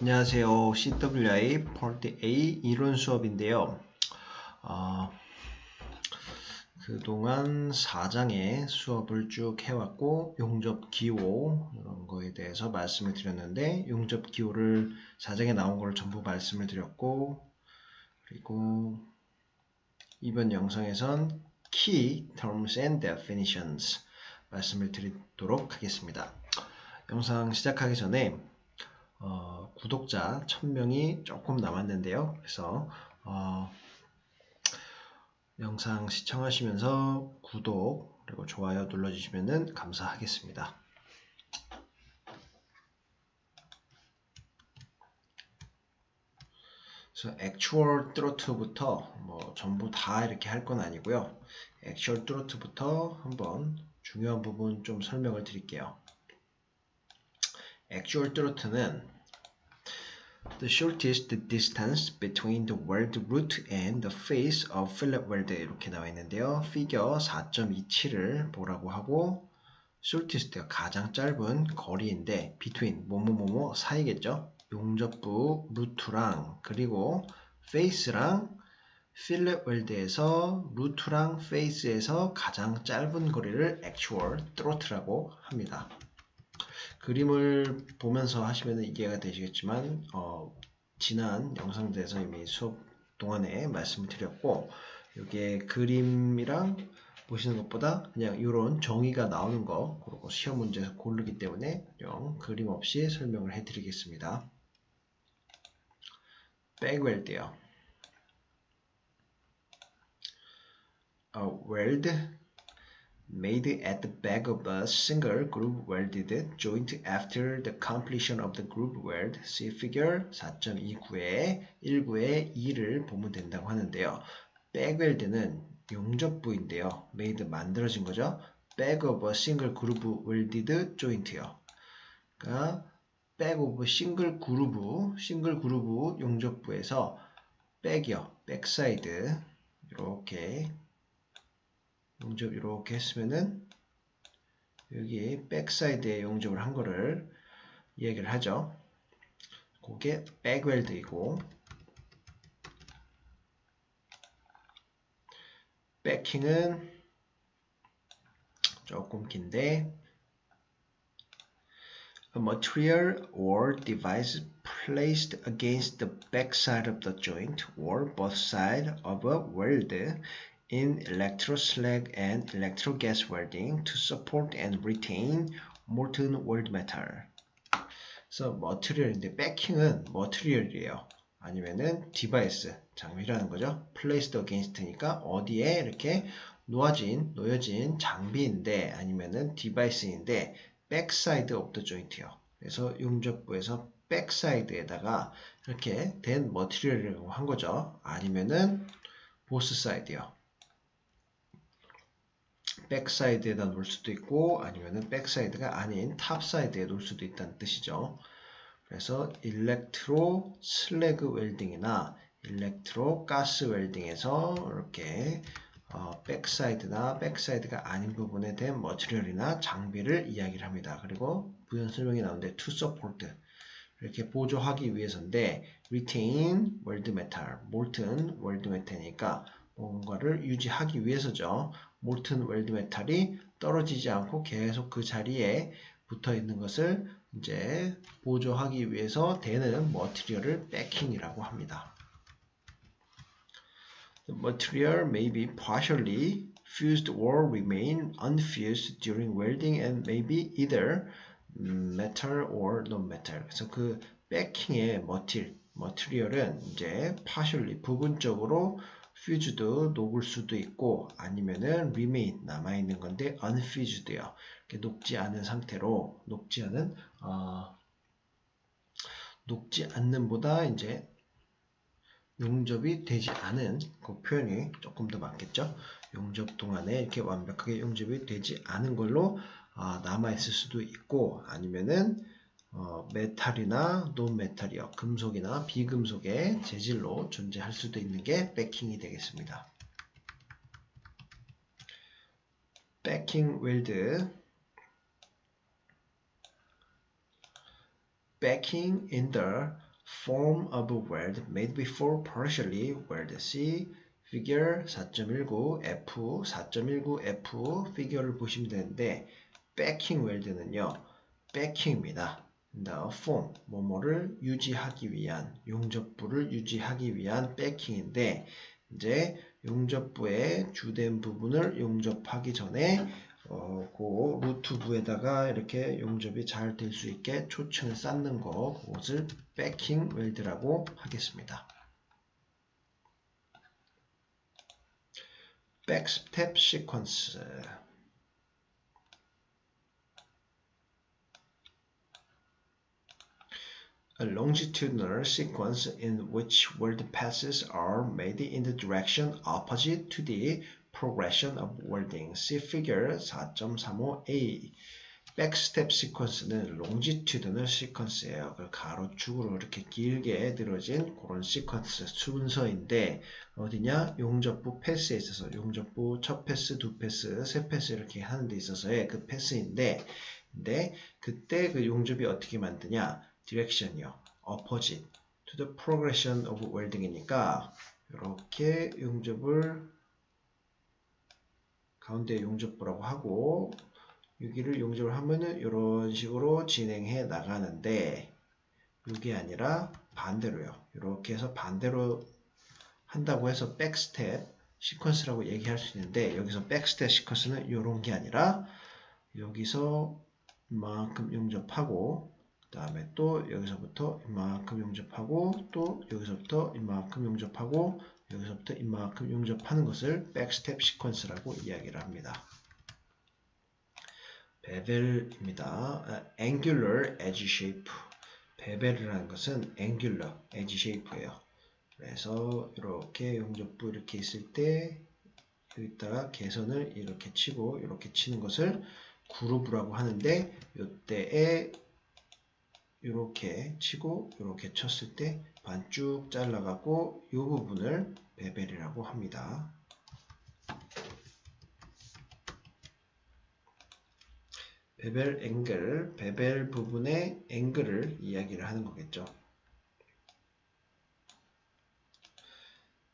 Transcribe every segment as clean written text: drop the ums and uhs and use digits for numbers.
안녕하세요. CWI Part A 이론 수업인데요. 그동안 4장의 수업을 쭉 해왔고 용접 기호 이런 거에 대해서 말씀을 드렸는데 용접 기호를 4장에 나온 걸 전부 말씀을 드렸고 그리고 이번 영상에선 Key Terms and Definitions 말씀을 드리도록 하겠습니다. 영상 시작하기 전에 구독자 1000명이 조금 남았는데요. 그래서 영상 시청하시면서 구독 그리고 좋아요 눌러주시면 감사하겠습니다. 그래서 Actual Truth부터 전부 다 이렇게 할 건 아니고요. Actual Truth부터 한번 중요한 부분 좀 설명을 드릴게요. Actual Truth는 The shortest distance between the word root and the face of fillet weld 이렇게 나와 있는데요. 피겨 4.27을 보라고 하고 shortest가 가장 짧은 거리인데 between 뭐뭐뭐뭐 사이겠죠. 용접부 루트랑 그리고 face랑 필렛 웰드에서 루트랑 페이스에서 가장 짧은 거리를 actual throat라고 합니다. 그림을 보면서 하시면 이해가 되시겠지만 지난 영상들에서 이미 수업 동안에 말씀을 드렸고 이게 그림이랑 보시는 것보다 그냥 이런 정의가 나오는 거 그리고 시험 문제에서 고르기 때문에 그냥 그림 없이 설명을 해드리겠습니다. 백웰드요. weld made at the back of a single groove welded joint after the completion of the groove weld. See figure 4.29에 19의 2를 보면 된다고 하는데요. 백웰드는 용접부인데요. made 만들어진 거죠. back of a single groove welded joint요. 그러니까 back of single groove 용접부에서 백이요. 백사이드 이렇게 용접 이렇게 했으면은 여기 백사이드에 용접을 한 거를 얘기를 하죠. 그게 백웰드이고 백킹은 조금 긴데 A material or device placed against the backside of the joint or both sides of a weld in electroslag and electrogas welding to support and retain molten weld metal. 그래서 머티리얼인데 백킹은 머티리얼이에요. 아니면은 디바이스, 장비라는 거죠. placed against니까 어디에 이렇게 놓여진 장비인데 아니면은 디바이스인데 backside of the joint요. 그래서 용접부에서 백사이드에다가 이렇게 된 머티리얼이라고 한 거죠. 아니면은 보스 사이드요. 백사이드에다 놓을 수도 있고 아니면은 백사이드가 아닌 탑사이드에 놓을 수도 있다는 뜻이죠. 그래서 일렉트로 슬래그 웰딩이나 일렉트로 가스 웰딩에서 이렇게 백사이드나 백사이드가 아닌 부분에 대한 머티리얼이나 장비를 이야기를 합니다. 그리고 부연 설명이 나오는데 to support 이렇게 보조하기 위해서인데 retain weld metal, molten weld metal이니까 뭔가를 유지하기 위해서죠. molten weld metal이 떨어지지 않고 계속 그 자리에 붙어 있는 것을 이제 보조하기 위해서 되는 머티리얼을 백킹이라고 합니다. The material may be partially fused or remain unfused during welding and may be either metal or non-metal. 그래서 그 백킹의 머티리얼은 이제 partially 부분적으로 fused 녹을 수도 있고 아니면은 remain 남아 있는 건데 unfused요. 녹지 않은 상태로 녹지 않는 보다 이제 용접이 되지 않은 그 표현이 조금 더 맞겠죠. 용접 동안에 이렇게 완벽하게 용접이 되지 않은 걸로 남아있을 수도 있고 아니면은 메탈이나 논메탈이요. 금속이나 비금속의 재질로 존재할 수도 있는 게 백킹이 되겠습니다. 백킹 웰드 backing in the form of a word made before partially word C figure 4.19 F 4.19 F figure를 보시면 되는데 backing word는요 backing입니다. The form 뭐뭐를 유지하기 위한 용접부를 유지하기 위한 backing인데 이제 용접부의 주된 부분을 용접하기 전에 그 루트부에다가 이렇게 용접이 잘 될 수 있게 초층을 쌓는 거 그것을 backing weld라고 하겠습니다. backstep sequence A longitudinal sequence in which weld passes are made in the direction opposite to the progression of welding. See figure 4.35a. backstep sequence는 longitudinal sequence예요. 가로축으로 이렇게 길게 늘어진 그런 sequence 순서인데 어디냐? 용접부 패스에 있어서 용접부 첫 패스, 두 패스, 세 패스 이렇게 하는 데 있어서의 그 패스인데 근데 그때 그 용접이 어떻게 만드냐? 디렉션이요. opposite to the progression of welding이니까 이렇게 용접을 가운데 용접부라고 하고 여기를 용접을 하면은 이런 식으로 진행해 나가는데 이게 아니라 반대로요. 이렇게 해서 반대로 한다고 해서 백스텝 시퀀스라고 얘기할 수 있는데 여기서 백스텝 시퀀스는 이런 게 아니라 여기서 이만큼 용접하고 그 다음에 또 여기서부터 이만큼 용접하고 또 여기서부터 이만큼 용접하고 여기서부터 이만큼 용접하는 것을 백스텝 시퀀스라고 이야기를 합니다. 베벨입니다. angular edge shape. 베벨이라는 것은 angular edge shape예요. 그래서 이렇게 용접부 이렇게 있을 때 여기다가 개선을 이렇게 치고 이렇게 치는 것을 그루브라고 하는데 이때에 이렇게 치고 이렇게 쳤을 때 반쭉 잘라갖고 이 부분을 베벨이라고 합니다. 베벨 앵글, 베벨 부분의 앵글을 이야기를 하는 거겠죠.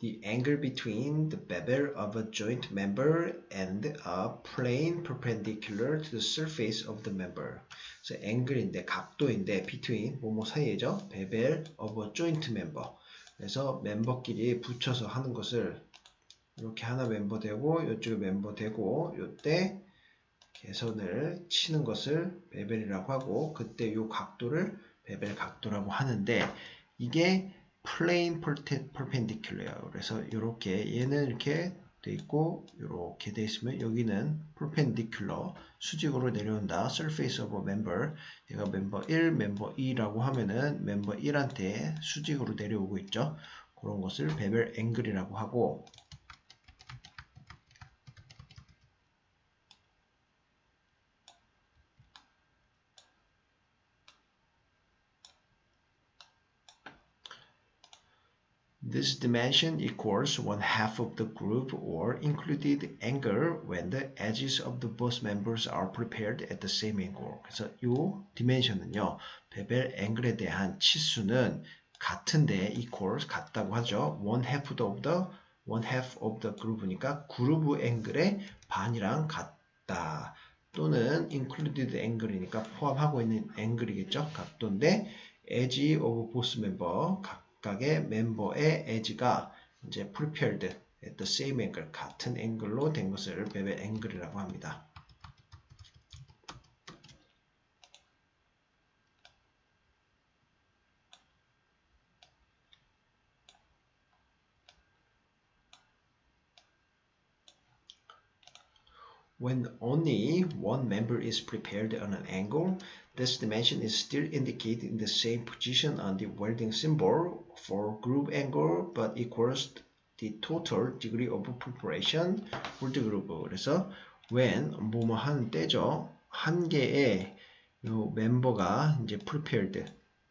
The angle between the bevel of a joint member and a plane perpendicular to the surface of the member. 그래서 angle인데 각도인데 between 뭐뭐 사이에죠. bevel of a joint member. 그래서 멤버끼리 붙여서 하는 것을 이렇게 하나 멤버 되고 이쪽에 멤버 되고 이때 개선을 치는 것을 베벨이라고 하고 그때 이 각도를 베벨 각도라고 하는데 이게 plane perpendicular예요. 그래서 이렇게 얘는 이렇게 돼 있고 이렇게 돼 있으면 여기는 perpendicular 수직으로 내려온다. surface of a member 얘가 멤버 1, 멤버 2라고 하면은 멤버 1한테 수직으로 내려오고 있죠. 그런 것을 베벨 앵글이라고 하고 This dimension equals 1/2 of the groove or included angle when the edges of the both members are prepared at the same angle. 그래서 이 dimension은요, 베벨 앵글에 대한 치수는 같은데 equals 같다고 하죠. 1/2 of the groove니까 그루브 앵글의 반이랑 같다. 또는 included angle이니까 포함하고 있는 앵글이겠죠. 각도인데 edge of both member 각각의 멤버의 엣지가 이제 prepared at the same angle 같은 앵글로 된 것을 베벨 앵글이라고 합니다. When only one member is prepared on an angle, this dimension is still indicated in the same position on the welding symbol for groove angle, but equals the total degree of preparation for the groove. 그래서 when 뭐뭐 하는 때죠. 한 개의 요 멤버가 이제 prepared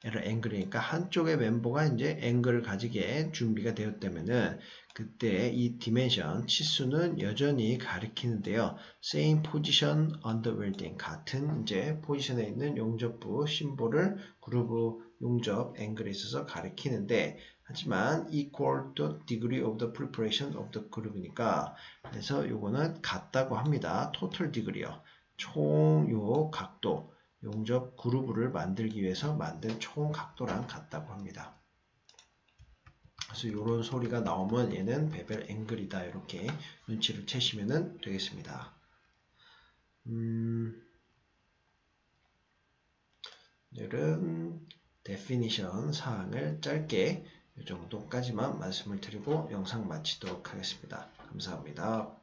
앵글이니까 한쪽의 멤버가 이제 앵글을 가지게 준비가 되었다면은 그때 이 디멘션 치수는 여전히 가리키는데요. Same position on the welding 같은 이제 포지션에 있는 용접부 심볼을 그루브 용접 앵글에 있어서 가리키는데 하지만 equal to degree of the preparation of the group이니까 그래서 요거는 같다고 합니다. total degree요. 총 요 각도 용접 그룹을 만들기 위해서 만든 총 각도랑 같다고 합니다. 그래서 이런 소리가 나오면 얘는 베벨 앵글이다. 이렇게 눈치를 채시면 되겠습니다. 오늘은 데피니션 사항을 짧게 이 정도까지만 말씀을 드리고 영상 마치도록 하겠습니다. 감사합니다.